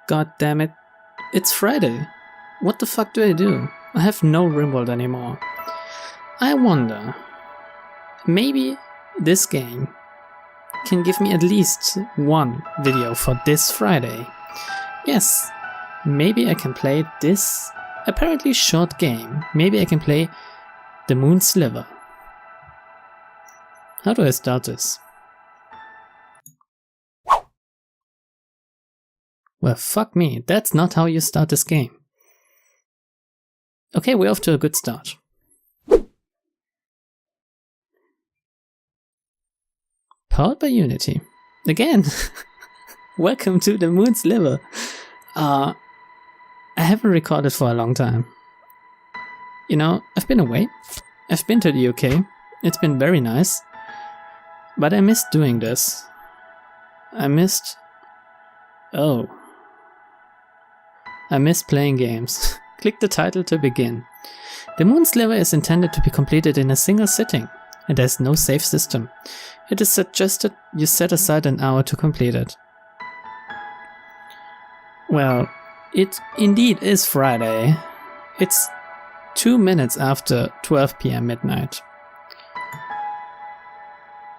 God damn it. It's Friday. What the fuck do I do? I have no RimWorld anymore. I wonder, maybe this game can give me at least one video for this Friday. Yes, maybe I can play this apparently short game. Maybe I can play the Moon Sliver. How do I start this? Well, fuck me, that's not how you start this game. Okay, we're off to a good start. Powered by Unity. Again, welcome to the Moon Sliver. I haven't recorded for a long time. You know, I've been away. I've been to the UK. It's been very nice. But I missed doing this. I missed playing games. Click the title to begin. The Moon Sliver is intended to be completed in a single sitting, and there's no save system. It is suggested you set aside an hour to complete it. Well, it indeed is Friday. It's 2 minutes after 12 PM midnight.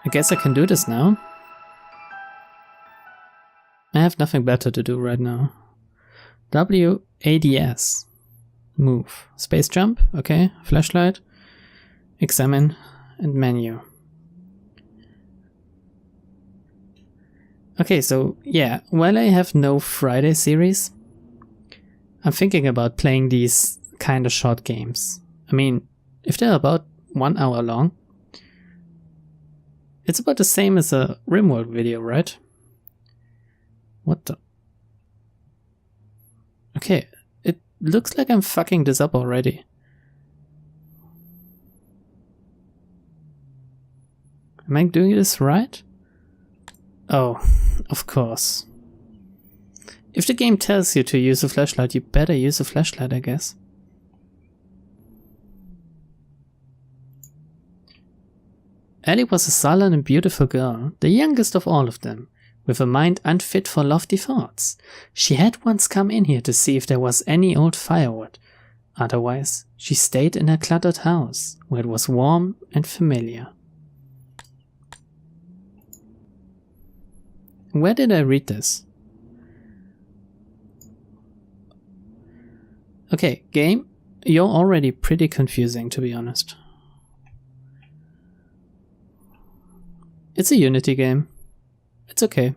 I guess I can do this now. I have nothing better to do right now. WADS. Move. Space jump. Okay. Flashlight. Examine. And menu. Okay, so yeah, while I have no Friday series, I'm thinking about playing these kind of short games. I mean, if they're about 1 hour long, it's about the same as a RimWorld video, right? What the? Okay, it looks like I'm fucking this up already. Am I doing this right? Oh, of course. If the game tells you to use a flashlight, you better use a flashlight, I guess. Ellie was a sullen and beautiful girl, the youngest of all of them, with a mind unfit for lofty thoughts. She had once come in here to see if there was any old firewood. Otherwise, she stayed in her cluttered house, where it was warm and familiar. Where did I read this? Okay, game, you're already pretty confusing, to be honest. It's a Unity game. It's okay.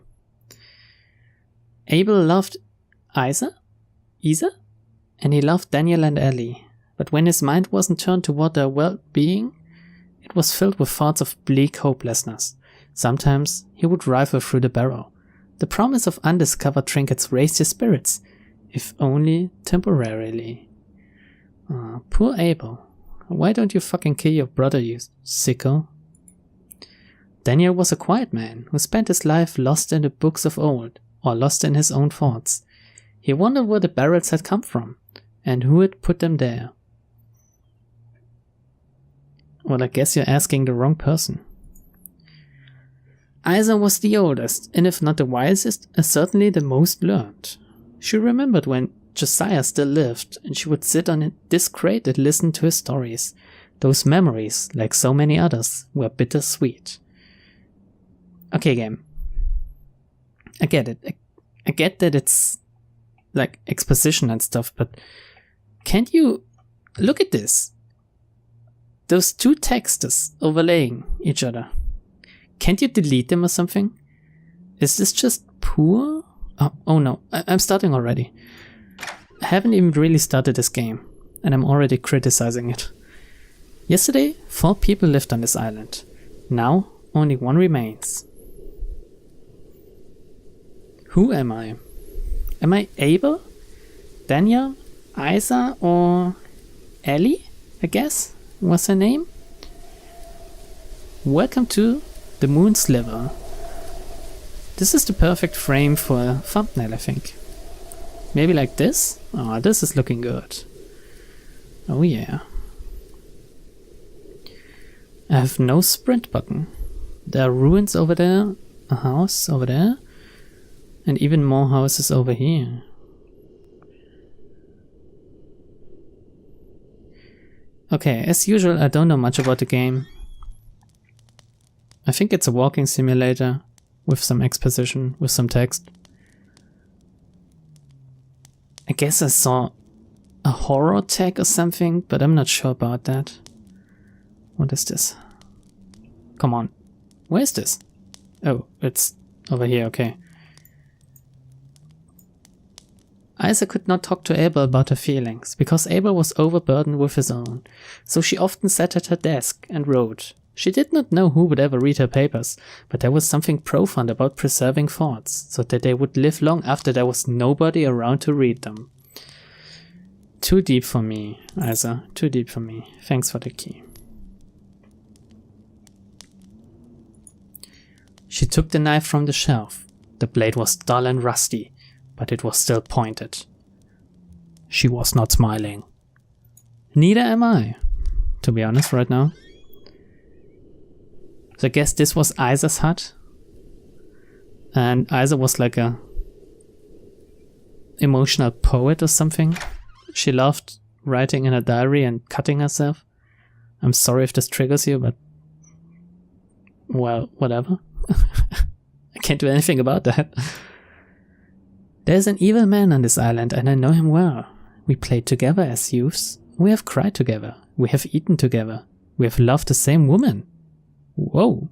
Abel loved Isa, and he loved Daniel and Ellie. But when his mind wasn't turned toward their well-being, it was filled with thoughts of bleak hopelessness. Sometimes he would rifle through the barrow. The promise of undiscovered trinkets raised his spirits, if only temporarily. Oh, poor Abel. Why don't you fucking kill your brother, you sicko? Daniel was a quiet man who spent his life lost in the books of old, or lost in his own thoughts. He wondered where the barrels had come from, and who had put them there. Well, I guess you're asking the wrong person. Isa was the oldest, and if not the wisest, certainly the most learned. She remembered when Josiah still lived, and she would sit on this crate and listen to his stories. Those memories, like so many others, were bittersweet. Okay, game. I get it. I get that it's like exposition and stuff, but can't you look at this? Those two texts overlaying each other. Can't you delete them or something? Is this just poor? Oh no, I'm starting already. I haven't even really started this game, and I'm already criticizing it. Yesterday, 4 people lived on this island. Now, only 1 remains. Who am I? Am I Abel? Daniel? Isa? Or Ellie, I guess, was her name? Welcome to the Moon Sliver. This is the perfect frame for a thumbnail, I think. Maybe like this? Oh, this is looking good. Oh yeah. I have no sprint button. There are ruins over there, a house over there, and even more houses over here. Okay, as usual, I don't know much about the game. I think it's a walking simulator with some exposition, with some text. I guess I saw a horror tag or something, but I'm not sure about that. What is this? Come on. Where is this? Oh, it's over here, okay. Isa could not talk to Abel about her feelings, because Abel was overburdened with his own, so she often sat at her desk and wrote. She did not know who would ever read her papers, but there was something profound about preserving thoughts, so that they would live long after there was nobody around to read them. Too deep for me, Isa, too deep for me. Thanks for the key. She took the knife from the shelf. The blade was dull and rusty, but it was still pointed. She was not smiling. Neither am I, to be honest right now. So I guess this was Isa's hut. And Isa was like a emotional poet or something. She loved writing in a diary and cutting herself. I'm sorry if this triggers you, but well, whatever. I can't do anything about that. There's an evil man on this island and I know him well. We played together as youths. We have cried together. We have eaten together. We have loved the same woman. Whoa.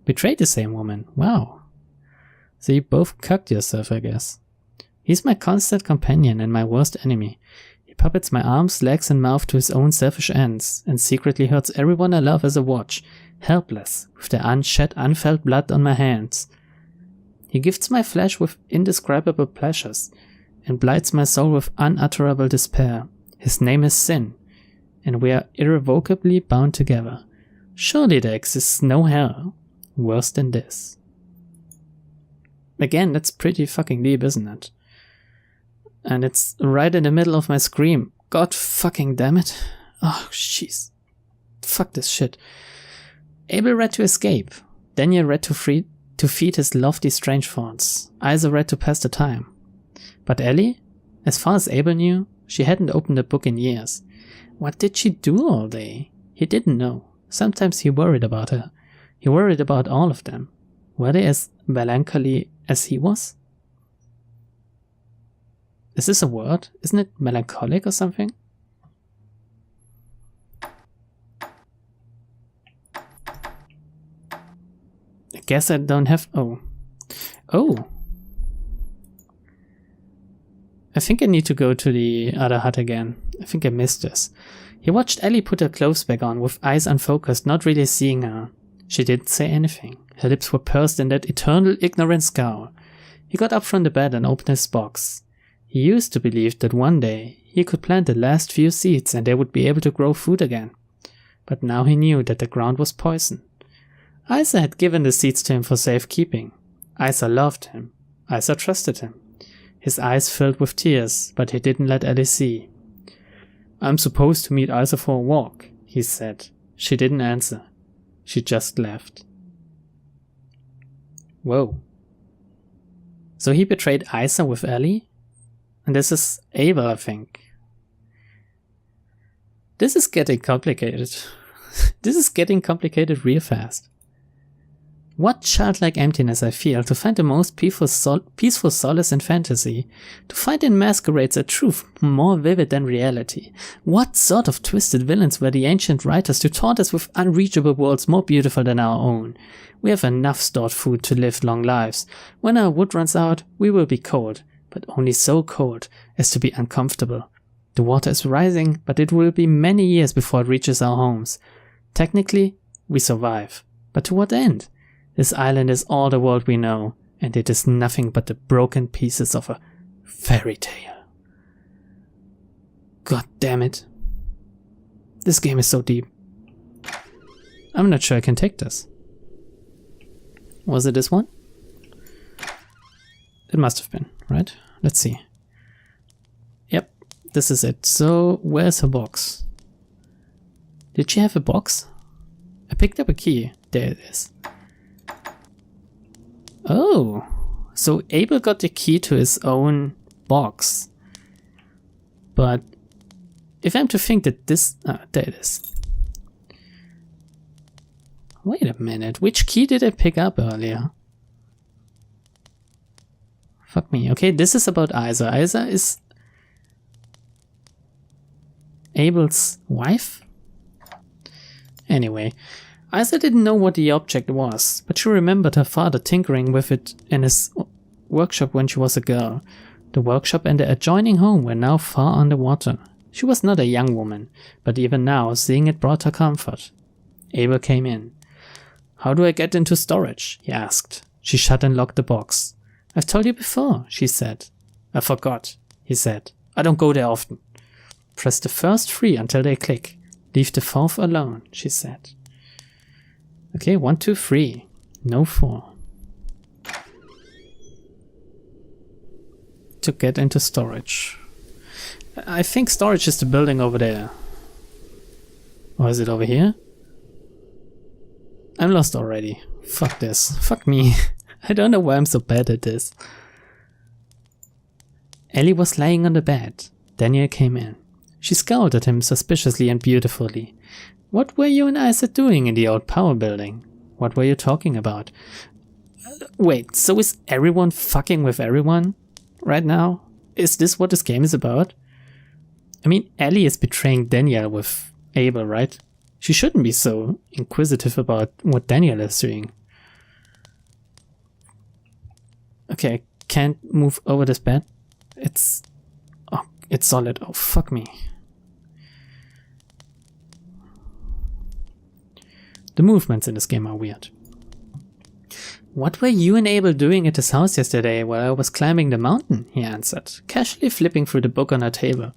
Betrayed the same woman. Wow. So you both cucked yourself, I guess. He's my constant companion and my worst enemy. He puppets my arms, legs and mouth to his own selfish ends and secretly hurts everyone I love as a watch, helpless, with the unshed, unfelt blood on my hands. He gifts my flesh with indescribable pleasures and blights my soul with unutterable despair. His name is sin, and we are irrevocably bound together. Surely there exists no hell worse than this. Again, that's pretty fucking deep, isn't it? And it's right in the middle of my scream. God fucking damn it. Oh, jeez. Fuck this shit. Abel read to escape. Daniel read to feed his lofty strange thoughts. Isa read to pass the time. But Ellie, as far as Abel knew, she hadn't opened a book in years. What did she do all day? He didn't know. Sometimes he worried about her. He worried about all of them. Were they as melancholy as he was? Is this a word? Isn't it melancholic or something? I guess I don't have... Oh. I think I need to go to the other hut again. I think I missed this. He watched Ellie put her clothes back on with eyes unfocused, not really seeing her. She didn't say anything. Her lips were pursed in that eternal ignorant scowl. He got up from the bed and opened his box. He used to believe that one day he could plant the last few seeds and they would be able to grow food again. But now he knew that the ground was poison. Isa had given the seeds to him for safekeeping. Isa loved him. Isa trusted him. His eyes filled with tears, but he didn't let Ellie see. I'm supposed to meet Isa for a walk, he said. She didn't answer. She just left. Whoa. So he betrayed Isa with Ellie? And this is Abel, I think. This is getting complicated. This is getting complicated real fast. What childlike emptiness I feel to find the most peaceful solace in fantasy, to find in masquerades a truth more vivid than reality. What sort of twisted villains were the ancient writers to taunt us with unreachable worlds more beautiful than our own? We have enough stored food to live long lives. When our wood runs out, we will be cold, but only so cold as to be uncomfortable. The water is rising, but it will be many years before it reaches our homes. Technically, we survive. But to what end? This island is all the world we know, and it is nothing but the broken pieces of a fairy tale. God damn it. This game is so deep. I'm not sure I can take this. Was it this one? It must have been, right? Let's see. Yep, this is it. So, where's her box? Did she have a box? I picked up a key. There it is. Oh, so Abel got the key to his own box. But if I'm to think that this... Ah, there it is. Wait a minute, which key did I pick up earlier? Fuck me. Okay, this is about Isa. Isa is Abel's wife? Anyway, Isa didn't know what the object was, but she remembered her father tinkering with it in his workshop when she was a girl. The workshop and the adjoining home were now far underwater. She was not a young woman, but even now, seeing it brought her comfort. Abel came in. "How do I get into storage?" he asked. She shut and locked the box. "I've told you before," she said. "I forgot," he said. "I don't go there often." "Press the first 3 until they click. Leave the 4th alone," she said. Okay, 1, 2, 3. No 4. To get into storage. I think storage is the building over there. Or is it over here? I'm lost already. Fuck this. Fuck me. I don't know why I'm so bad at this. Ellie was lying on the bed. Daniel came in. She scowled at him suspiciously and beautifully. "What were you and Isa doing in the old power building? What were you talking about?" Wait, so is everyone fucking with everyone right now? Is this what this game is about? I mean, Ellie is betraying Daniel with Abel, right? She shouldn't be so inquisitive about what Daniel is doing. Okay, I can't move over this bed. It's solid. Oh, fuck me. The movements in this game are weird. "What were you and Abel doing at his house yesterday while I was climbing the mountain?" he answered, casually flipping through the book on her table.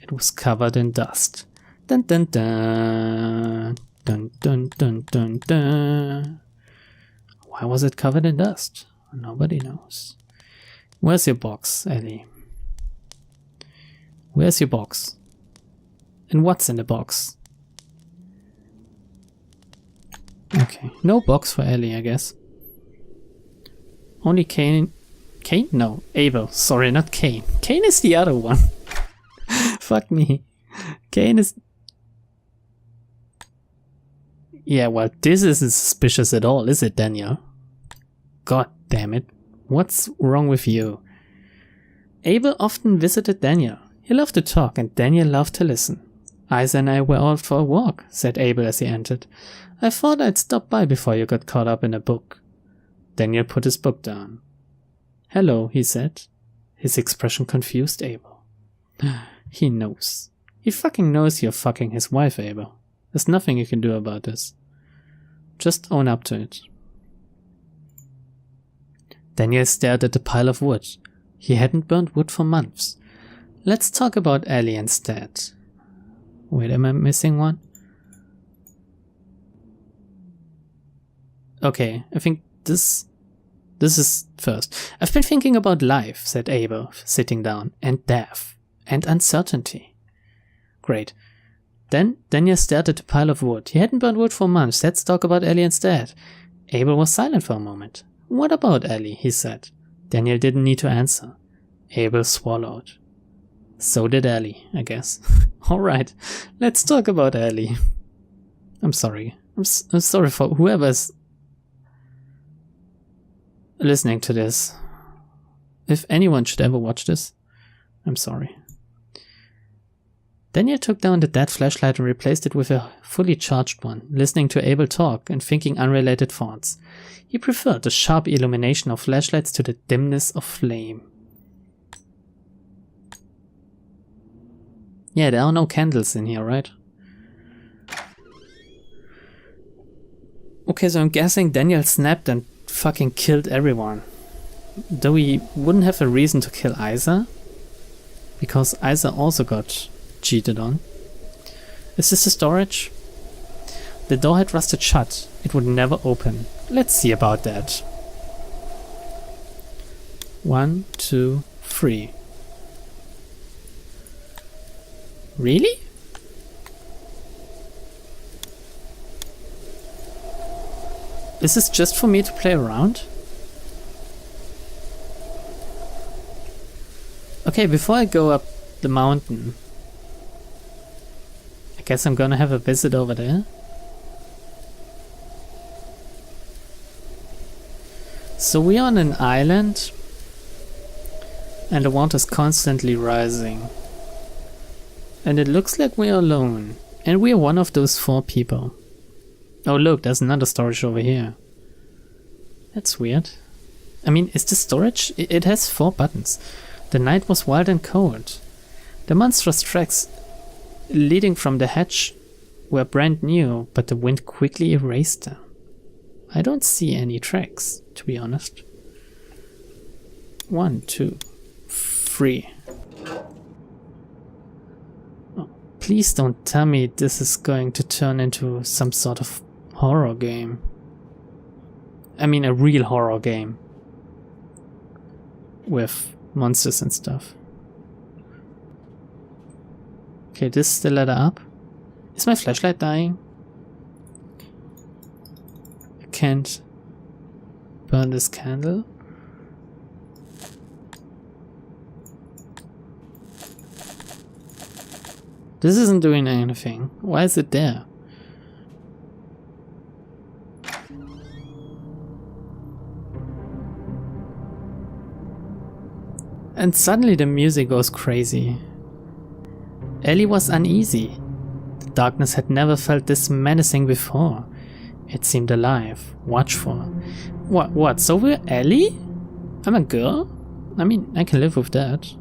It was covered in dust. Dun dun dun. Dun dun dun dun dun. Why was it covered in dust? Nobody knows. "Where's your box, Ellie? Where's your box? And what's in the box?" Okay, no box for Ellie, I guess. Only Cain? Cain? No, Abel. Sorry, not Cain. Cain is the other one. Fuck me. Cain is... Yeah, well, this isn't suspicious at all, is it, Daniel? God damn it. What's wrong with you? Abel often visited Daniel. He loved to talk, and Daniel loved to listen. "Isa and I were out for a walk," said Abel as he entered. "I thought I'd stop by before you got caught up in a book." Daniel put his book down. "Hello," he said. His expression confused Abel. He knows. He fucking knows you're fucking his wife, Abel. There's nothing you can do about this. Just own up to it. Daniel stared at the pile of wood. He hadn't burned wood for months. "Let's talk about Ellie instead." Wait, am I missing one? Okay, I think this is first. "I've been thinking about life," said Abel, sitting down, "and death, and uncertainty." Great. Then Daniel stared at the pile of wood. He hadn't burned wood for months. Let's talk about Ellie instead. Abel was silent for a moment. "What about Ellie?" he said. Daniel didn't need to answer. Abel swallowed. So did Ellie, I guess. Alright, let's talk about Ellie. I'm sorry. I'm sorry for whoever's listening to this. If anyone should ever watch this, I'm sorry. Daniel took down the dead flashlight and replaced it with a fully charged one, listening to Abel talk and thinking unrelated thoughts. He preferred the sharp illumination of flashlights to the dimness of flame. Yeah, there are no candles in here, right? Okay, so I'm guessing Daniel snapped and fucking killed everyone. Though he wouldn't have a reason to kill Isa, because Isa also got cheated on. Is this the storage? The door had rusted shut. It would never open. Let's see about that. 1, 2, 3. Really? Is this just for me to play around? Okay, before I go up the mountain, guess I'm gonna have a visit over there. So we're on an island and the water's constantly rising. And it looks like we're alone. And we're one of those 4 people. Oh look, there's another storage over here. That's weird. I mean, is this storage? It has 4 buttons. The night was wild and cold. The monstrous tracks leading from the hatch were brand new, but the wind quickly erased them. I don't see any tracks, to be honest. 1, 2, 3. Oh, please don't tell me this is going to turn into some sort of horror game. I mean, a real horror game. With monsters and stuff. Okay, this is the ladder up. Is my flashlight dying? I can't burn this candle. This isn't doing anything. Why is it there? And suddenly the music goes crazy. Ellie was uneasy. The darkness had never felt this menacing before. It seemed alive, watchful. What? So we're Ellie? I'm a girl? I mean, I can live with that.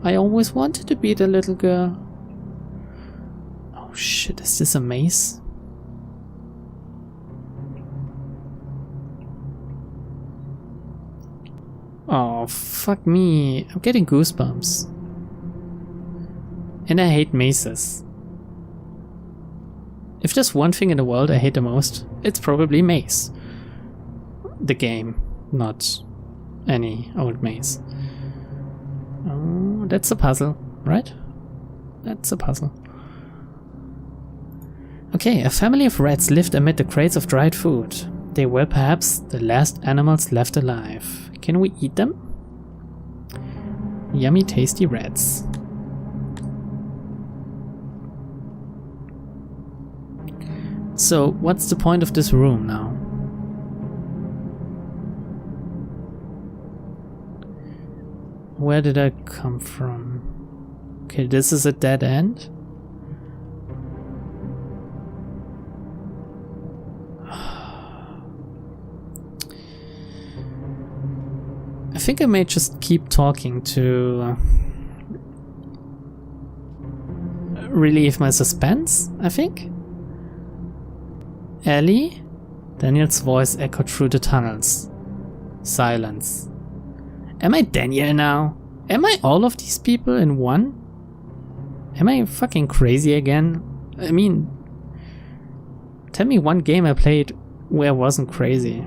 I always wanted to be the little girl. Oh shit, is this a maze? Oh, fuck me. I'm getting goosebumps. And I hate mazes. If there's one thing in the world I hate the most, it's probably maze. The game, not any old maze. Oh, that's a puzzle, right? That's a puzzle. Okay, a family of rats lived amid the crates of dried food. They were perhaps the last animals left alive. Can we eat them? Yummy, tasty rats. So, what's the point of this room now? Where did I come from? Okay, this is a dead end. I think I may just keep talking to relieve my suspense, I think. Ellie? Daniel's voice echoed through the tunnels. Silence. Am I Daniel now? Am I all of these people in one? Am I fucking crazy again? I mean, tell me one game I played where I wasn't crazy.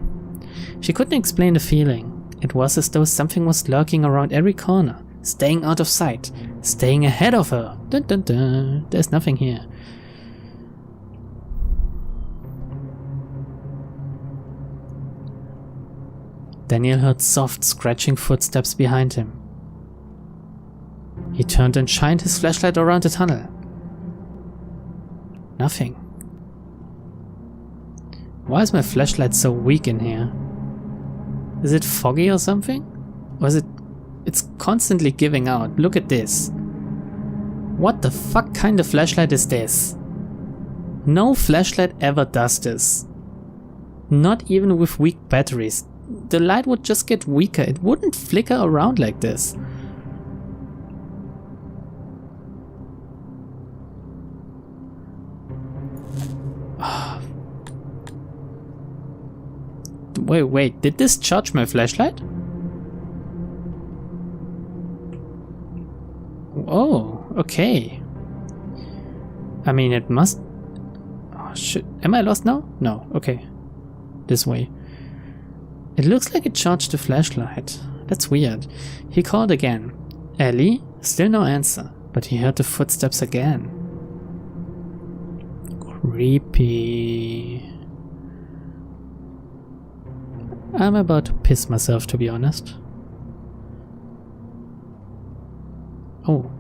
She couldn't explain the feeling. It was as though something was lurking around every corner, staying out of sight, staying ahead of her. Dun dun dun. There's nothing here. Daniel heard soft, scratching footsteps behind him. He turned and shined his flashlight around the tunnel. Nothing. Why is my flashlight so weak in here? Is it foggy or something? Or is it... It's constantly giving out. Look at this. What the fuck kind of flashlight is this? No flashlight ever does this. Not even with weak batteries. The light would just get weaker. It wouldn't flicker around like this. Wait, did this charge my flashlight? Oh, okay. I mean, it must... Oh shit, am I lost now? No, okay. This way. It looks like it charged the flashlight. That's weird. He called again. Ellie? Still no answer, but he heard the footsteps again. Creepy. I'm about to piss myself, to be honest. Oh.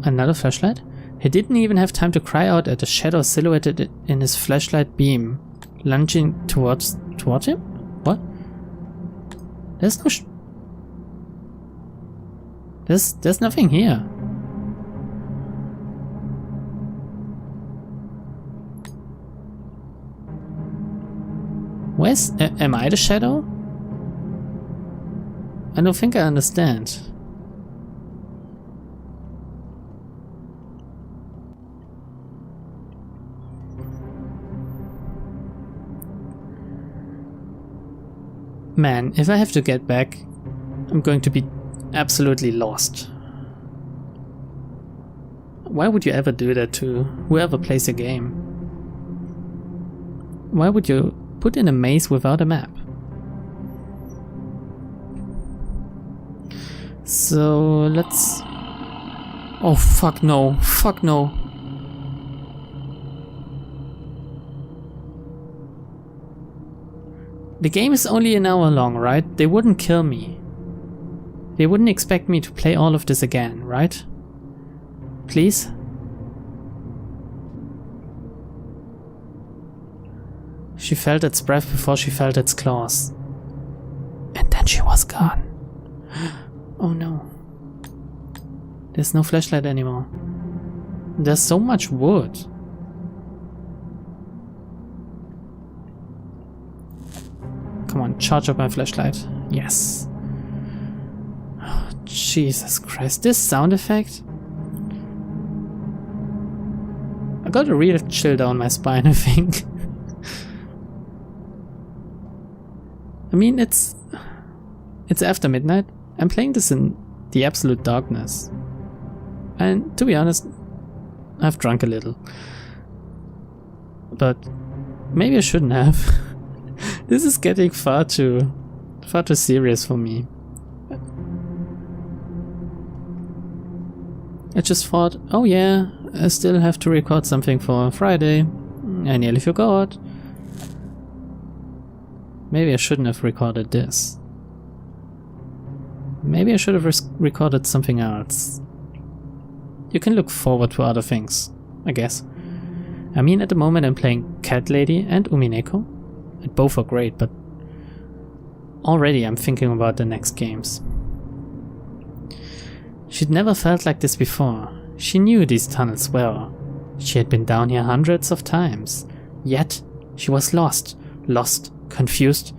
Another flashlight? He didn't even have time to cry out at the shadow silhouetted in his flashlight beam, lunging towards him? What? There's no There's nothing here. Am I the shadow? I don't think I understand. Man, if I have to get back, I'm going to be absolutely lost. Why would you ever do that to whoever plays a game? Why would you put in a maze without a map? So let's... Oh fuck no, fuck no. The game is only an hour long, right? They wouldn't kill me. They wouldn't expect me to play all of this again, right? Please? She felt its breath before she felt its claws. And then she was gone. Oh no. There's no flashlight anymore. There's so much wood. Come on, charge up my flashlight. Yes. Oh, Jesus Christ, this sound effect? I got a real chill down my spine, I think. I mean, it's after midnight. I'm playing this in the absolute darkness. And to be honest, I've drunk a little. But maybe I shouldn't have. This is getting far too serious for me. I just thought, oh yeah, I still have to record something for Friday. I nearly forgot. Maybe I shouldn't have recorded this. Maybe I should have recorded something else. You can look forward to other things, I guess. I mean, at the moment I'm playing Cat Lady and Umineko. And both are great, but already I'm thinking about the next games. She'd never felt like this before. She knew these tunnels well. She had been down here hundreds of times. Yet, she was lost, confused,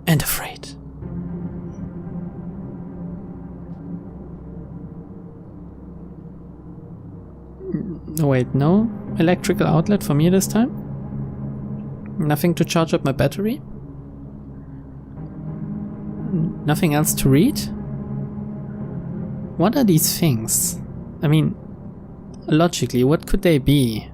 and afraid. Wait, no electrical outlet for me this time? Nothing to charge up my battery? Nothing else to read? What are these things? I mean, logically, what could they be?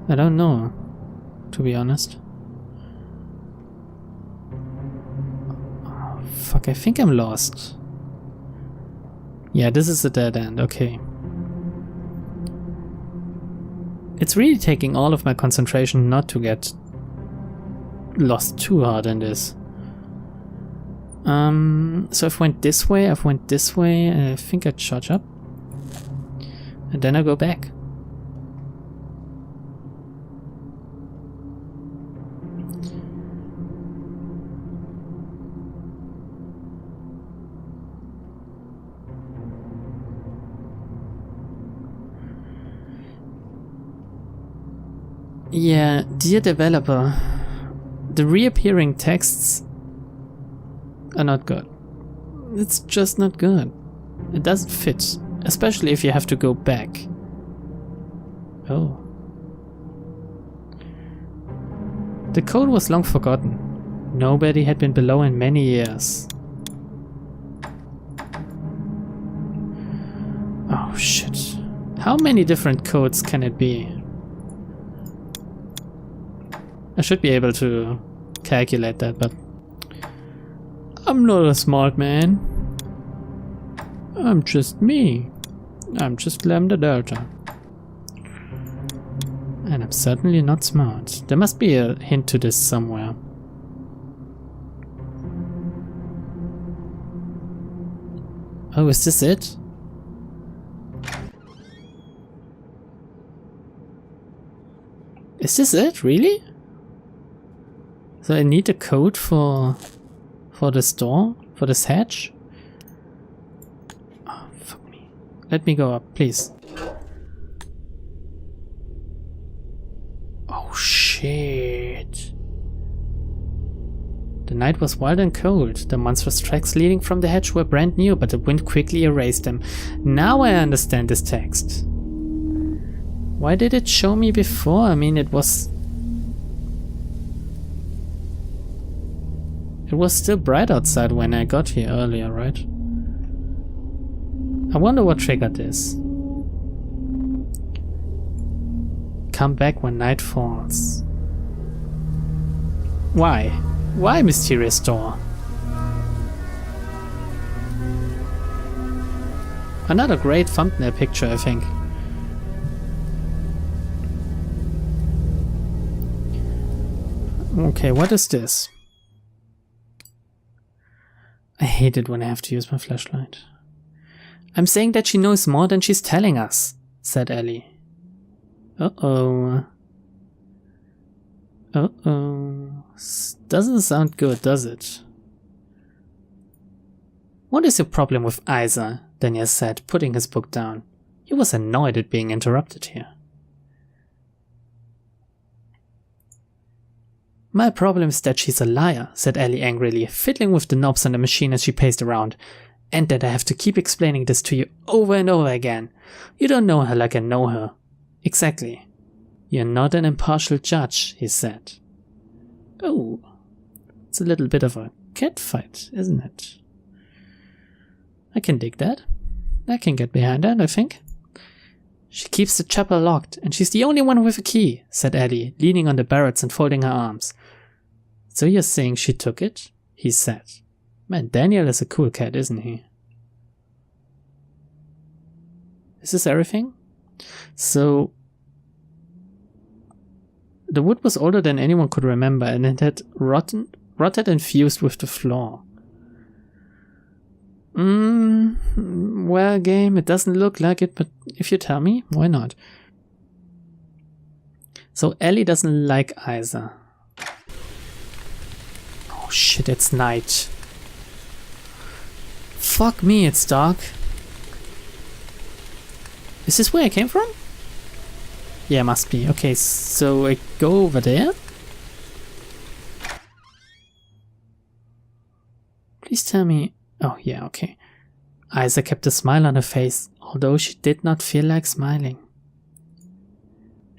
I don't know, to be honest. Oh, fuck, I think I'm lost. Yeah, this is a dead end, okay. It's really taking all of my concentration not to get lost too hard in this. So I've went this way, I think I charge up. And then I go back. Yeah, dear developer, the reappearing texts are not good. It's just not good. It doesn't fit, especially if you have to go back. Oh. The code was long forgotten. Nobody had been below in many years. Oh shit. How many different codes can it be? I should be able to calculate that, but I'm not a smart man. I'm just me. I'm just Lambda Delta. And I'm certainly not smart. There must be a hint to this somewhere. Oh, is this it? Is this it? Really? So I need a code for this door? For this hatch? Oh, fuck me. Let me go up, please. Oh, shit. The night was wild and cold. The monstrous tracks leading from the hatch were brand new, but the wind quickly erased them. Now I understand this text. Why did it show me before? I mean, it was still bright outside when I got here earlier, right? I wonder what triggered this. Come back when night falls. Why? Why, mysterious door? Another great thumbnail picture, I think. Okay, what is this? I hate it when I have to use my flashlight. I'm saying that she knows more than she's telling us, said Ellie. Uh-oh. Uh-oh. Doesn't sound good, does it? What is your problem with Isa? Daniel said, putting his book down. He was annoyed at being interrupted here. My problem is that she's a liar, said Ellie angrily, fiddling with the knobs on the machine as she paced around. And that I have to keep explaining this to you over and over again. You don't know her like I know her. Exactly. You're not an impartial judge, he said. Oh, it's a little bit of a cat fight, isn't it? I can dig that. I can get behind that, I think. She keeps the chapel locked, and she's the only one with a key, said Ellie, leaning on the barrels and folding her arms. So you're saying she took it? He said. Man, Daniel is a cool cat, isn't he? Is this everything? So, the wood was older than anyone could remember, and it had rotted and fused with the floor. Well, game, it doesn't look like it, but if you tell me, why not? So Ellie doesn't like Isa. Oh shit, it's night. Fuck me, it's dark. Is this where I came from? Yeah, must be. Okay, so I go over there. Please tell me. Oh, yeah, okay. Isa kept a smile on her face, although she did not feel like smiling.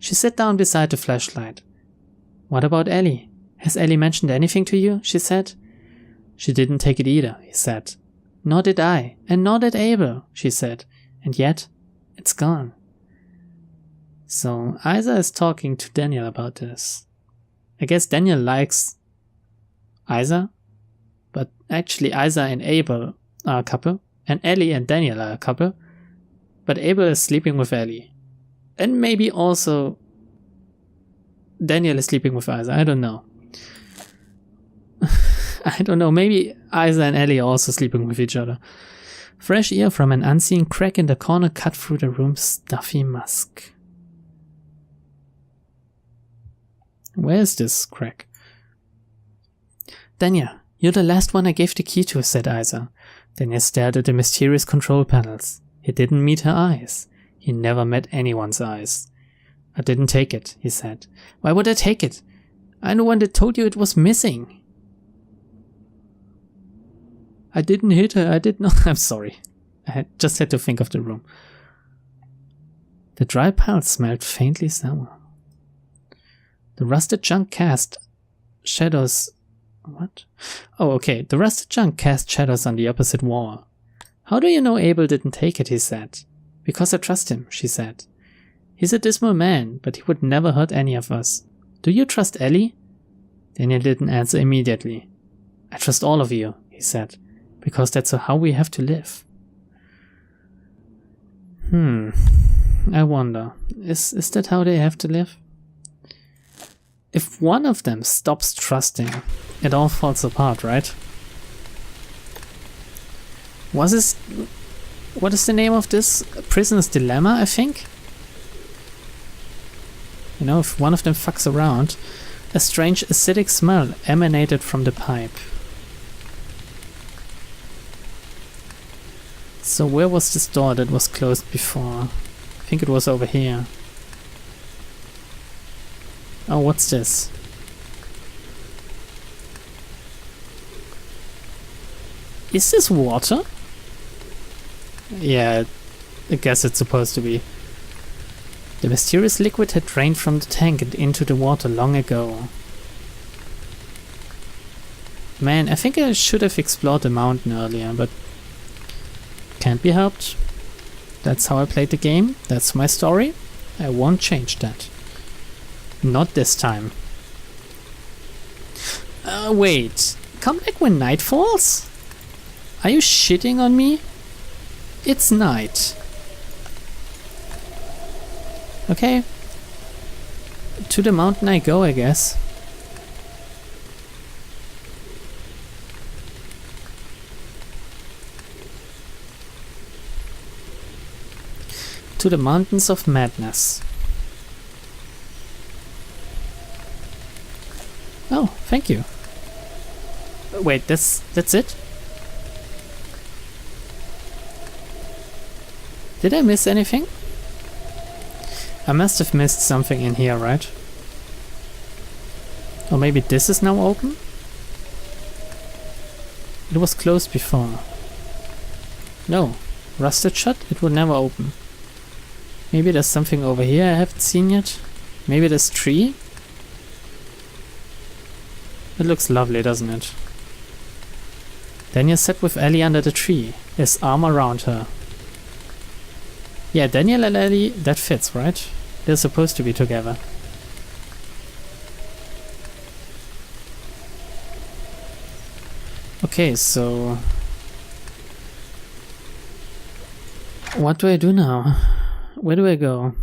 She sat down beside the flashlight. What about Ellie? Has Ellie mentioned anything to you? She said. She didn't take it either, he said. Nor did I, and nor did Abel, she said. And yet, it's gone. So Isa is talking to Daniel about this. I guess Daniel likes Isa, but actually Isa and Abel are a couple, and Ellie and Daniel are a couple, but Abel is sleeping with Ellie. And maybe also Daniel is sleeping with Isa, I don't know. I don't know, maybe Isa and Ellie are also sleeping with each other. Fresh air from an unseen crack in the corner cut through the room's stuffy musk. Where is this crack? Daniel, you're the last one I gave the key to, said Isa. Daniel stared at the mysterious control panels. He didn't meet her eyes. He never met anyone's eyes. I didn't take it, he said. Why would I take it? I'm the one that told you it was missing. I didn't hit her, I did not. I'm sorry. I just had to think of the room. The dry pulp smelled faintly sour. The rusted junk cast shadows. What? Oh, okay. The rusted junk cast shadows on the opposite wall. How do you know Abel didn't take it, he said. Because I trust him, she said. He's a dismal man, but he would never hurt any of us. Do you trust Ellie? Daniel didn't answer immediately. I trust all of you, he said, because that's how we have to live. I wonder, is that how they have to live? If one of them stops trusting, it all falls apart, right? Was What is the name of this? Prisoner's Dilemma, I think? You know, if one of them fucks around, a strange acidic smell emanated from the pipe. So where was this door that was closed before? I think it was over here. Oh, what's this? Is this water? Yeah, I guess it's supposed to be. The mysterious liquid had drained from the tank and into the water long ago. Man, I think I should have explored the mountain earlier, but can't be helped. That's how I played the game. That's my story. I won't change that. Not this time. Wait. Come back when night falls? Are you shitting on me? It's night. Okay. To the mountain I go, I guess. To the mountains of madness. Oh, thank you. Wait, that's it? Did I miss anything? I must have missed something in here, right? Or maybe this is now open? It was closed before. No, rusted shut, it would never open. Maybe there's something over here I haven't seen yet? Maybe this tree? It looks lovely, doesn't it? Daniel sat with Ellie under the tree, his arm around her. Yeah, Daniel and Ellie, that fits, right? They're supposed to be together. Okay, so... what do I do now? Where do I go?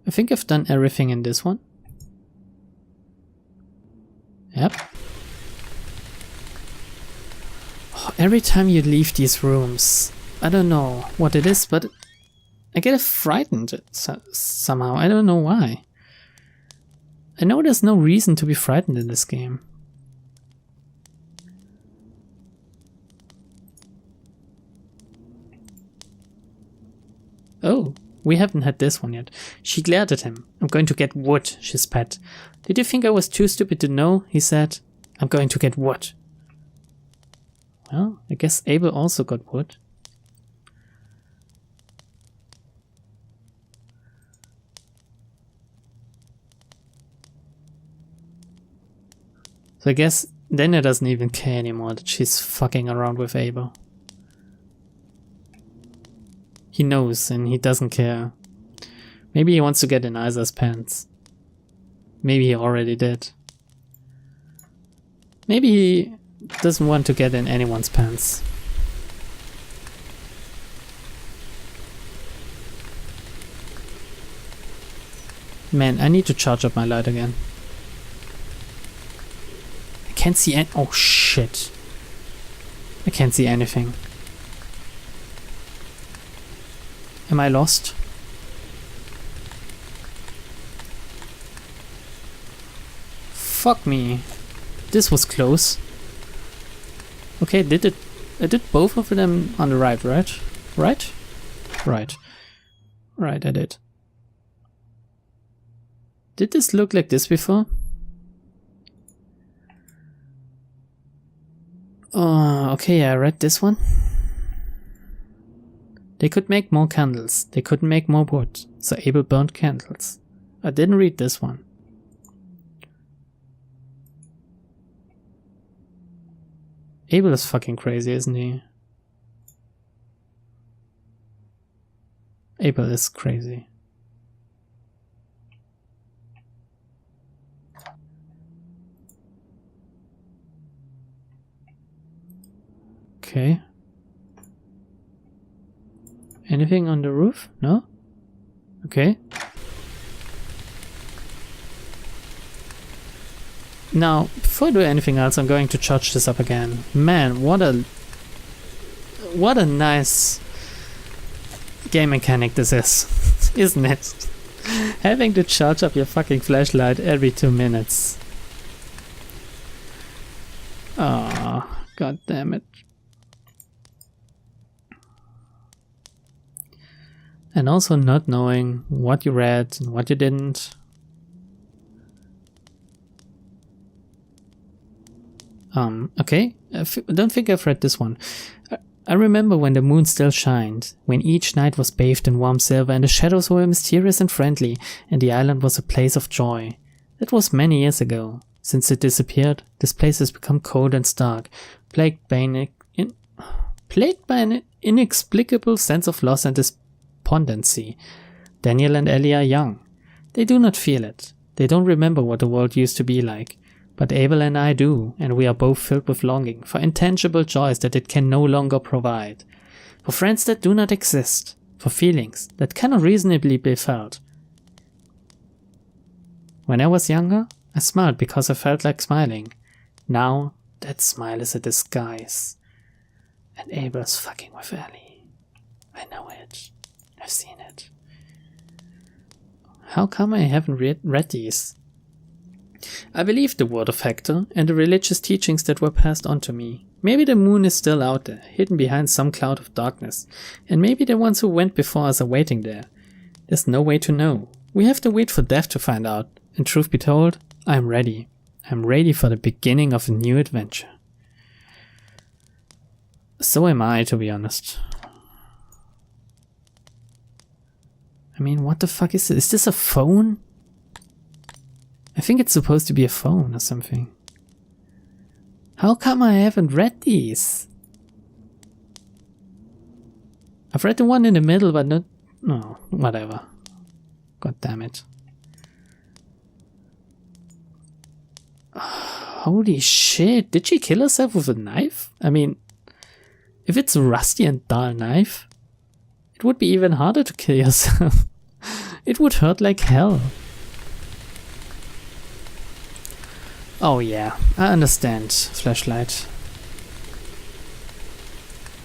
I think I've done everything in this one. Yep. Oh, every time you leave these rooms, I don't know what it is, but I get frightened somehow. I don't know why. I know there's no reason to be frightened in this game. Oh, we haven't had this one yet. She glared at him. I'm going to get wood, she spat. Did you think I was too stupid to know? He said. I'm going to get wood. Well, I guess Abel also got wood. So I guess Daniel doesn't even care anymore that she's fucking around with Abel. He knows and he doesn't care. Maybe he wants to get in Isa's pants. Maybe he already did. Maybe he doesn't want to get in anyone's pants. Man, I need to charge up my light again. I can't see any— oh shit. I can't see anything. Am I lost? Fuck me. This was close. Okay, I did both of them on the right, right? Right? Right. Right, I did. Did this look like this before? Oh, okay, I read this one. They could make more candles. They couldn't make more wood, so Abel burned candles. I didn't read this one. Abel is fucking crazy, isn't he? Abel is crazy. Okay. Anything on the roof? No? Okay. Now, before I do anything else, I'm going to charge this up again. Man, what a nice game mechanic this is, isn't it? Having to charge up your fucking flashlight every 2 minutes. Ah, god damn it. And also not knowing what you read and what you didn't. Okay, I don't think I've read this one. I remember when the moon still shined, when each night was bathed in warm silver and the shadows were mysterious and friendly, and the island was a place of joy. That was many years ago. Since it disappeared, this place has become cold and stark, plagued by an inexplicable sense of loss and despondency. Daniel and Ellie are young. They do not feel it. They don't remember what the world used to be like. But Abel and I do, and we are both filled with longing for intangible joys that it can no longer provide. For friends that do not exist. For feelings that cannot reasonably be felt. When I was younger, I smiled because I felt like smiling. Now, that smile is a disguise. And Abel's fucking with Ellie. I know it. I've seen it. How come I haven't read these? I believe the word of Hector and the religious teachings that were passed on to me. Maybe the moon is still out there, hidden behind some cloud of darkness, and maybe the ones who went before us are waiting there. There's no way to know. We have to wait for death to find out, and truth be told, I'm ready. I'm ready for the beginning of a new adventure. So am I, to be honest. I mean, what the fuck is this? Is this a phone? I think it's supposed to be a phone or something. How come I haven't read these? I've read the one in the middle, but not... No, whatever. God damn it. Holy shit, did she kill herself with a knife? I mean, if it's a rusty and dull knife, it would be even harder to kill yourself. It would hurt like hell. Oh yeah, I understand, flashlight.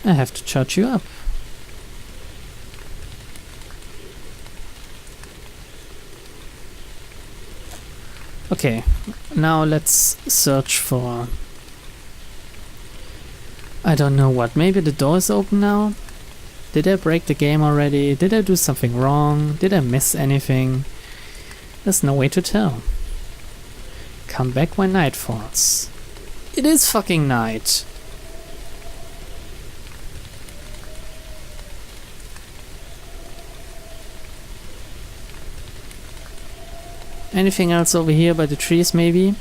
I have to charge you up. Okay, now let's search for... I don't know what, maybe the door is open now? Did I break the game already? Did I do something wrong? Did I miss anything? There's no way to tell. Come back when night falls. It is fucking night. Anything else over here by the trees maybe?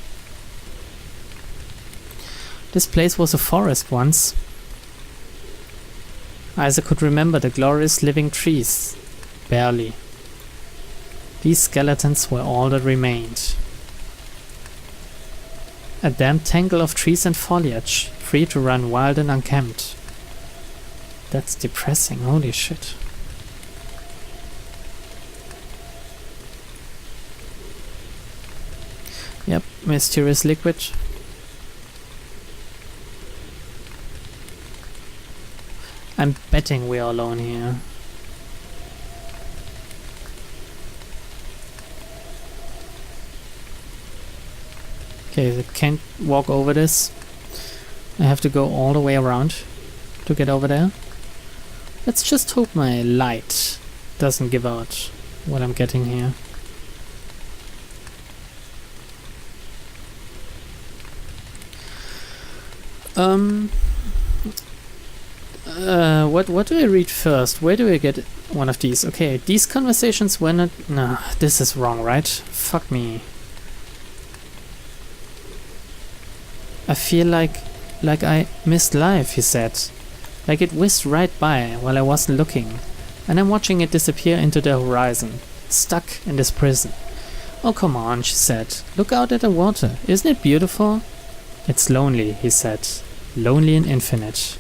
This place was a forest once. Isaac could remember the glorious living trees. Barely. These skeletons were all that remained. A damp tangle of trees and foliage, free to run wild and unkempt. That's depressing, holy shit. Yep, mysterious liquid. I'm betting we are alone here. Okay, I can't walk over this. I have to go all the way around to get over there. Let's just hope my light doesn't give out what I'm getting here. What do I read first? Where do I get one of these? Okay, these conversations were not... No, this is wrong, right? Fuck me. I feel like I missed life, he said. Like it whizzed right by while I wasn't looking. And I'm watching it disappear into the horizon. Stuck in this prison. Oh, come on, she said. Look out at the water. Isn't it beautiful? It's lonely, he said. Lonely and infinite.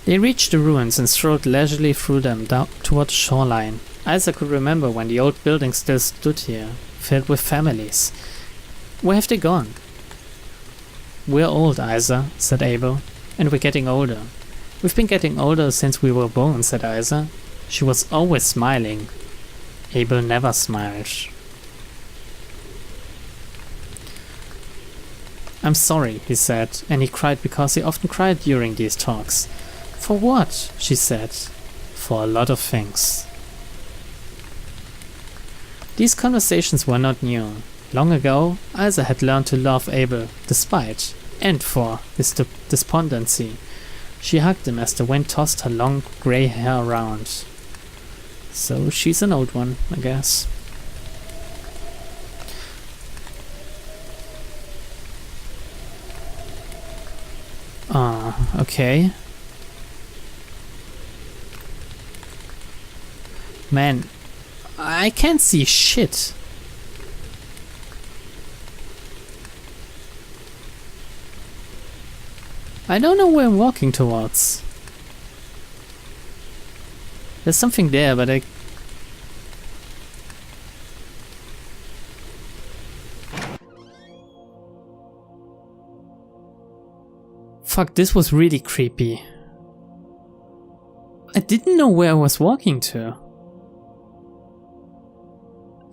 They reached the ruins and strolled leisurely through them down toward the shoreline. Isa could remember when the old building still stood here, filled with families. Where have they gone? We're old, Isa, said Abel, and we're getting older. We've been getting older since we were born, said Isa. She was always smiling. Abel never smiled. I'm sorry, he said, and he cried because he often cried during these talks. For what? She said. For a lot of things. These conversations were not new. Long ago, Isa had learned to love Abel, despite, and for, his despondency. She hugged him as the wind tossed her long grey hair around. So she's an old one, I guess. Okay. Man, I can't see shit. I don't know where I'm walking towards. There's something there, but I... Fuck, this was really creepy. I didn't know where I was walking to.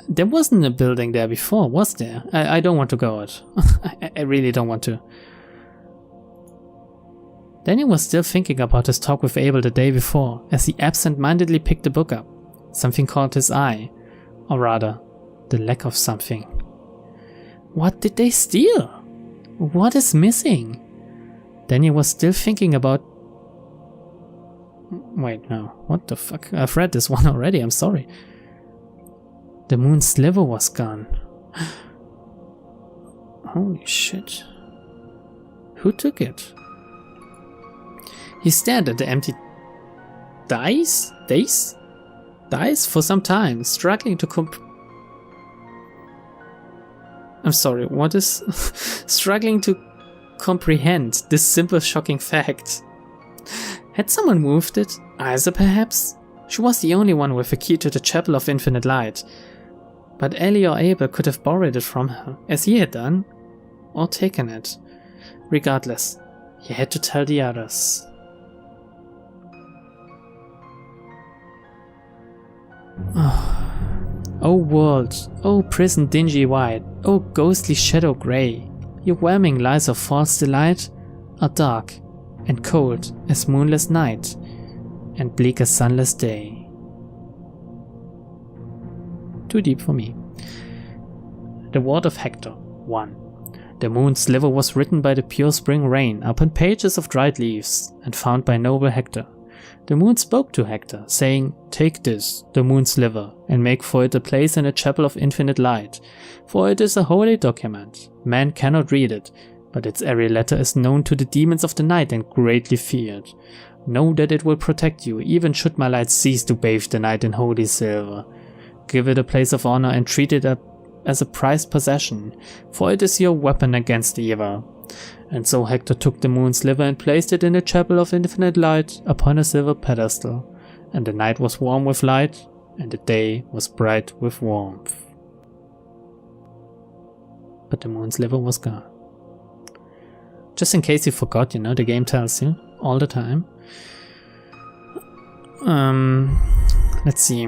There wasn't a building there before, was there? I don't want to go out. I really don't want to. Daniel was still thinking about his talk with Abel the day before, as he absent-mindedly picked the book up. Something caught his eye. Or rather, the lack of something. What did they steal? What is missing? Daniel was still thinking about... Wait, no. What the fuck? I've read this one already, I'm sorry. The Moon Sliver was gone. Holy shit. Who took it? He stared at the empty dice for some time, struggling to I'm sorry, what is... struggling to comprehend this simple shocking fact. Had someone moved it? Isa perhaps? She was the only one with a key to the Chapel of Infinite Light. But Ellie or Abel could have borrowed it from her, as he had done, or taken it. Regardless, he had to tell the others. Oh world, oh prison dingy white, oh ghostly shadow grey, your whelming lies of false delight are dark and cold as moonless night and bleak as sunless day. Too deep for me. The Ward of Hector 1. The Moon Sliver was written by the pure spring rain upon pages of dried leaves and found by noble Hector. The moon spoke to Hector, saying, "Take this, the Moon Sliver, and make for it a place in the Chapel of Infinite Light, for it is a holy document. Man cannot read it, but its every letter is known to the demons of the night and greatly feared. Know that it will protect you, even should my light cease to bathe the night in holy silver. Give it a place of honor and treat it as a prized possession, for it is your weapon against evil." And so Hector took the Moon Sliver and placed it in the Chapel of Infinite Light upon a silver pedestal, and the night was warm with light, and the day was bright with warmth. But the Moon Sliver was gone. Just in case you forgot, the game tells you all the time. Let's see.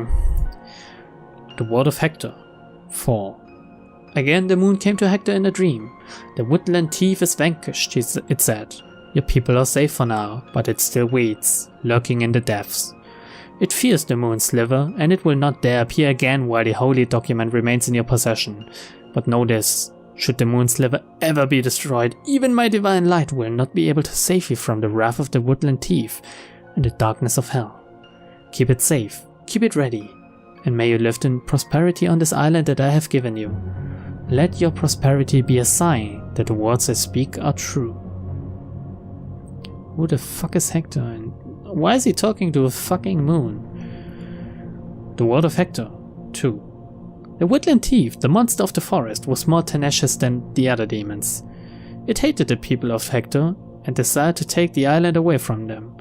The Ward of Hector 4. Again the moon came to Hector in a dream. The woodland thief is vanquished, it said. Your people are safe for now, but it still waits, lurking in the depths. It fears the Moon Sliver, and it will not dare appear again while the holy document remains in your possession. But know this, should the Moon Sliver ever be destroyed, even my divine light will not be able to save you from the wrath of the woodland thief and the darkness of hell. Keep it safe, keep it ready, and may you live in prosperity on this island that I have given you. Let your prosperity be a sign that the words I speak are true. Who the fuck is Hector, and why is he talking to a fucking moon? The Ward of Hector 2. The woodland thief, the monster of the forest, was more tenacious than the other demons. It hated the people of Hector and desired to take the island away from them,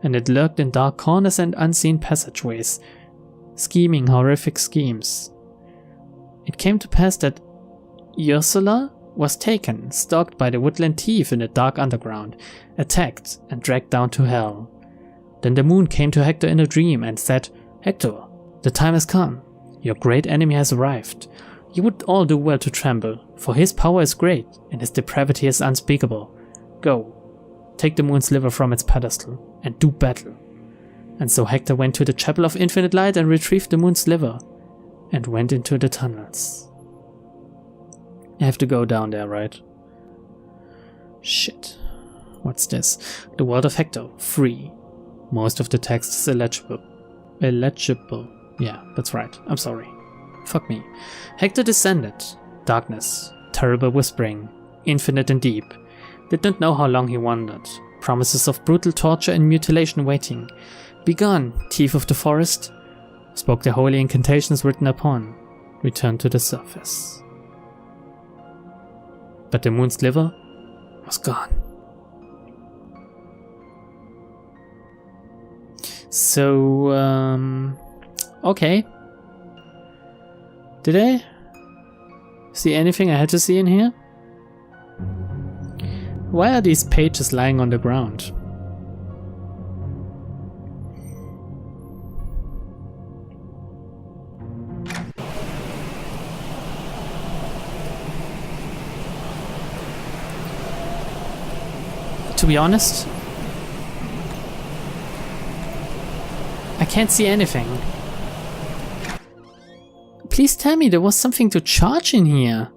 and it lurked in dark corners and unseen passageways, scheming horrific schemes. It came to pass that Ursula was taken, stalked by the woodland thief in the dark underground, attacked and dragged down to hell. Then the moon came to Hector in a dream and said, "Hector, the time has come. Your great enemy has arrived. You would all do well to tremble, for his power is great and his depravity is unspeakable. Go, take the Moon Sliver from its pedestal and do battle." And so Hector went to the Chapel of Infinite Light and retrieved the Moon Sliver and went into the tunnels. I have to go down there, right? Shit. What's this? The World of Hector. Free. Most of the text is illegible. Illegible. Yeah, that's right. I'm sorry. Fuck me. Hector descended. Darkness. Terrible whispering. Infinite and deep. Did not know how long he wandered. Promises of brutal torture and mutilation waiting. "Begone, thief of the forest." Spoke the holy incantations written upon. Returned to the surface. But the Moon Sliver was gone. So, okay. Did I see anything I had to see in here? Why are these pages lying on the ground? To be honest, I can't see anything. Please tell me there was something to charge in here.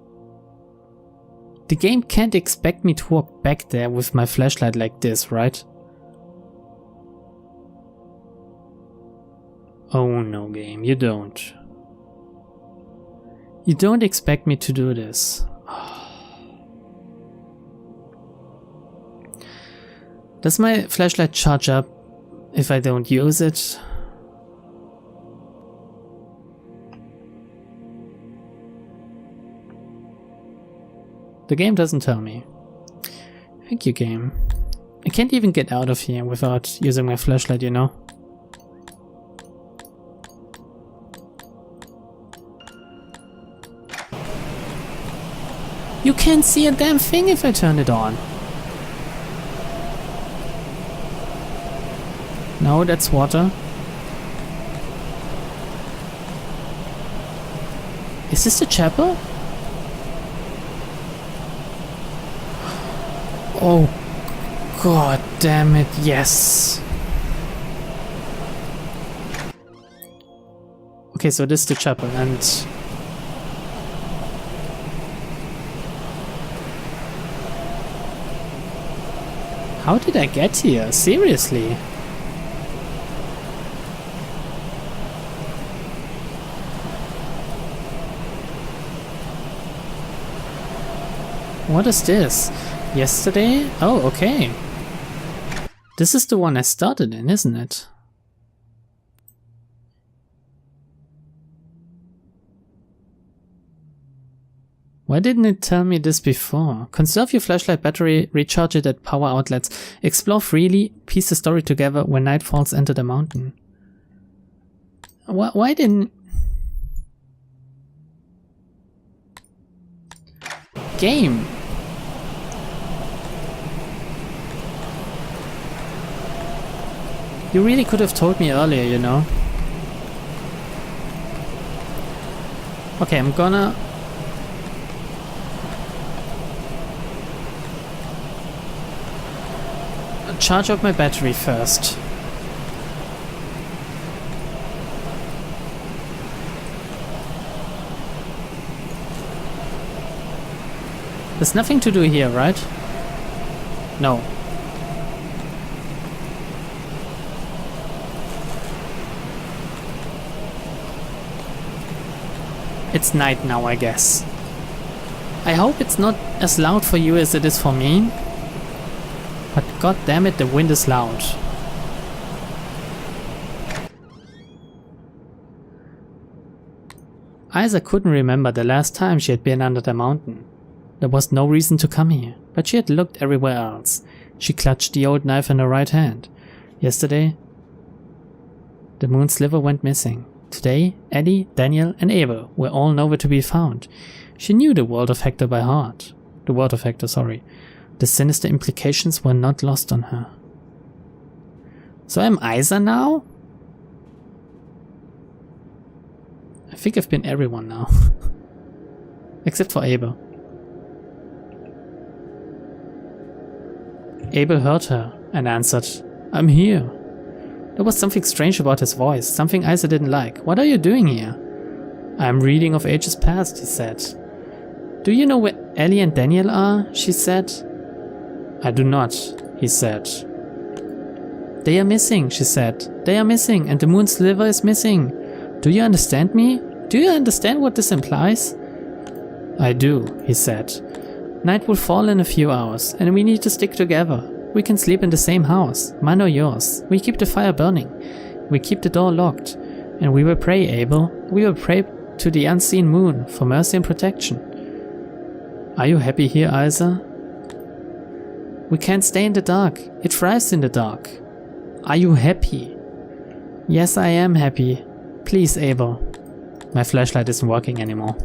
The game can't expect me to walk back there with my flashlight like this, right? Oh no, game, you don't. You don't expect me to do this. Does my flashlight charge up if I don't use it? The game doesn't tell me. Thank you, game. I can't even get out of here without using my flashlight, you know? You can't see a damn thing if I turn it on. No, that's water. Is this the chapel? Oh, god damn it, yes. Okay, so this is the chapel and... How did I get here? Seriously? What is this? Yesterday? Oh, okay. This is the one I started in, isn't it? Why didn't it tell me this before? Conserve your flashlight battery, recharge it at power outlets, explore freely, piece the story together when night falls, enter the mountain. Why didn't... Game! You really could have told me earlier, you know? Okay, I'm gonna... charge up my battery first. There's nothing to do here, right? No. It's night now, I guess. I hope it's not as loud for you as it is for me. But god damn it, the wind is loud. Isa couldn't remember the last time she had been under the mountain. There was no reason to come here, but she had looked everywhere else. She clutched the old knife in her right hand. Yesterday, the Moon Sliver went missing. Today, Eddie, Daniel, and Abel were all nowhere to be found. She knew the world of Hector by heart. The world of Hector, sorry. The sinister implications were not lost on her. So I'm Isa now? I think I've been everyone now. Except for Abel. Abel heard her and answered, I'm here. There was something strange about his voice, something Isa didn't like. What are you doing here? I'm reading of ages past, he said. Do you know where Ellie and Daniel are? She said. I do not, he said. They are missing, she said. They are missing, and the Moon Sliver is missing. Do you understand me? Do you understand what this implies? I do, he said. Night will fall in a few hours, and we need to stick together. We can sleep in the same house, mine or yours. We keep the fire burning. We keep the door locked. And we will pray, Abel. We will pray to the unseen moon for mercy and protection. Are you happy here, Isa? We can't stay in the dark. It thrives in the dark. Are you happy? Yes, I am happy. Please, Abel. My flashlight isn't working anymore.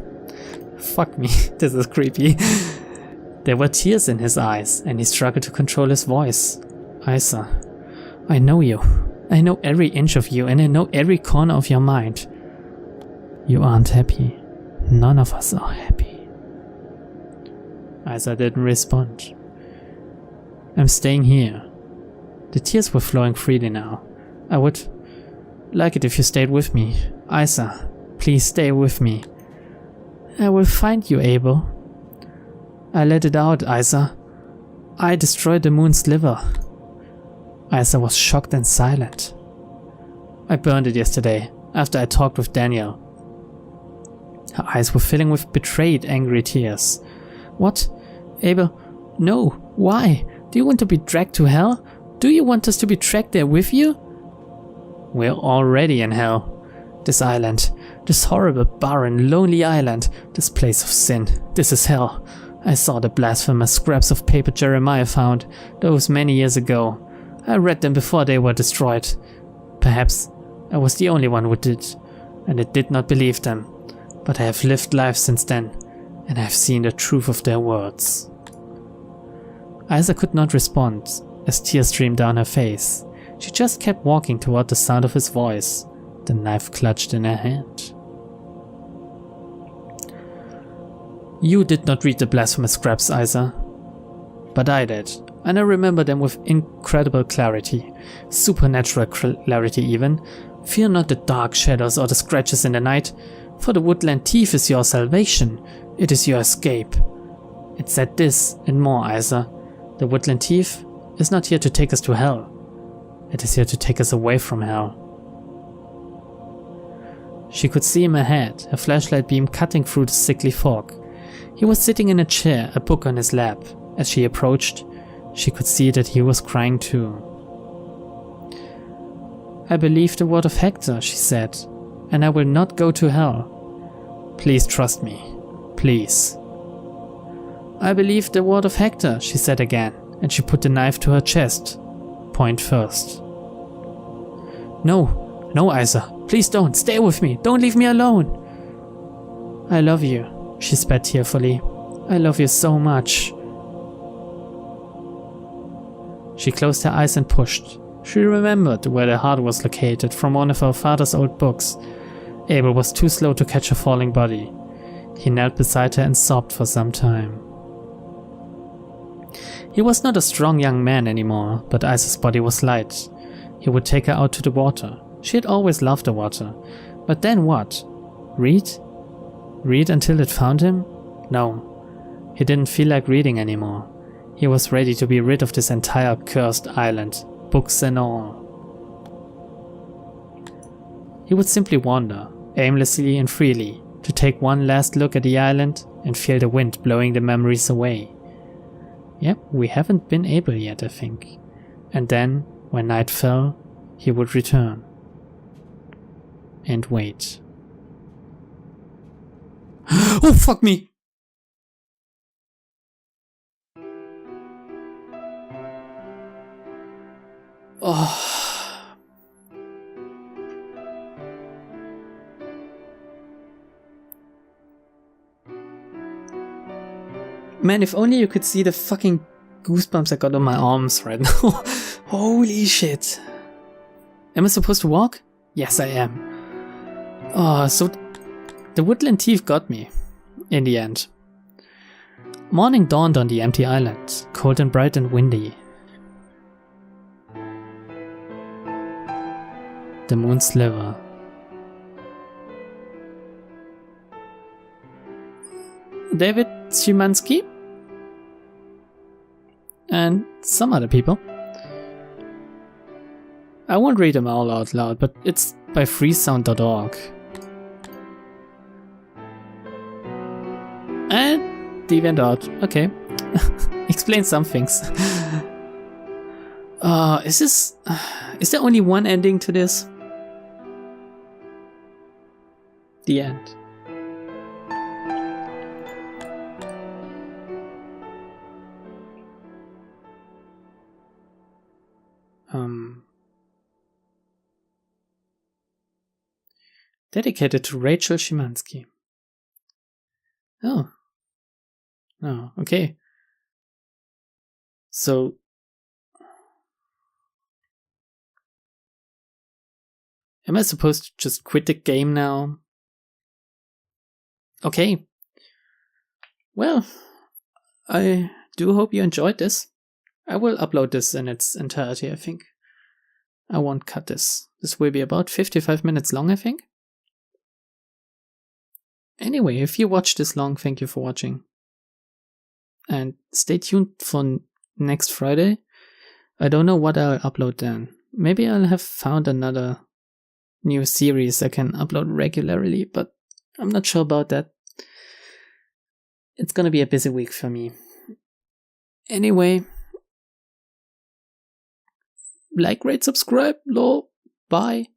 Fuck me, this is creepy. There were tears in his eyes, and he struggled to control his voice. Isa, I know you. I know every inch of you, and I know every corner of your mind. You aren't happy. None of us are happy. Isa didn't respond. I'm staying here. The tears were flowing freely now. I would like it if you stayed with me. Isa, please stay with me. I will find you, Abel. I let it out, Isa. I destroyed the Moon Sliver. Isa was shocked and silent. I burned it yesterday, after I talked with Daniel. Her eyes were filling with betrayed, angry tears. What? Abel, no. Why? Do you want to be dragged to hell? Do you want us to be dragged there with you? We're already in hell. This island, this horrible, barren, lonely island, this place of sin, this is hell. I saw the blasphemous scraps of paper Jeremiah found, those many years ago. I read them before they were destroyed. Perhaps I was the only one who did, and I did not believe them. But I have lived life since then, and I have seen the truth of their words. Isa could not respond, as tears streamed down her face. She just kept walking toward the sound of his voice, the knife clutched in her hand. You did not read the blasphemous scraps, Isa. But I did, and I remember them with incredible clarity. Supernatural clarity even. Fear not the dark shadows or the scratches in the night, for the woodland thief is your salvation. It is your escape. It said this and more, Isa. The woodland thief is not here to take us to hell. It is here to take us away from hell. She could see him ahead, a flashlight beam cutting through the sickly fog. He was sitting in a chair, a book on his lap. As she approached, she could see that he was crying too. I believe the word of Hector, she said, and I will not go to hell. Please trust me. Please. I believe the word of Hector, she said again, and she put the knife to her chest, point first. No, no, Isa, please don't, stay with me, don't leave me alone. I love you, she spat tearfully. I love you so much. She closed her eyes and pushed. She remembered where the heart was located from one of her father's old books. Abel was too slow to catch her falling body. He knelt beside her and sobbed for some time. He was not a strong young man anymore, but Isa's body was light. He would take her out to the water. She had always loved the water. But then what? Read? Read until it found him? No. He didn't feel like reading anymore. He was ready to be rid of this entire cursed island, books and all. He would simply wander, aimlessly and freely, to take one last look at the island and feel the wind blowing the memories away. Yep, we haven't been able yet, I think. And then, when night fell, he would return. And wait. Oh, fuck me! Oh. Man, if only you could see the fucking goosebumps I got on my arms right now. Holy shit. Am I supposed to walk? Yes, I am. Oh, so the woodland thief got me in the end. Morning dawned on the empty island, cold and bright and windy. The Moon Sliver. David Szymanski and some other people. I won't read them all out loud, but it's by freesound.org. And DeviantArt. Okay. Explain some things. Is there only one ending to this? The end. Dedicated to Rachel Szymanski. Oh, okay. So, am I supposed to just quit the game now? Okay. Well, I do hope you enjoyed this. I will upload this in its entirety, I think. I won't cut this. This will be about 55 minutes long, I think. Anyway, if you watched this long, thank you for watching. And stay tuned for next Friday. I don't know what I'll upload then. Maybe I'll have found another new series I can upload regularly, but I'm not sure about that. It's gonna be a busy week for me. Anyway, like, rate, subscribe, lol, bye.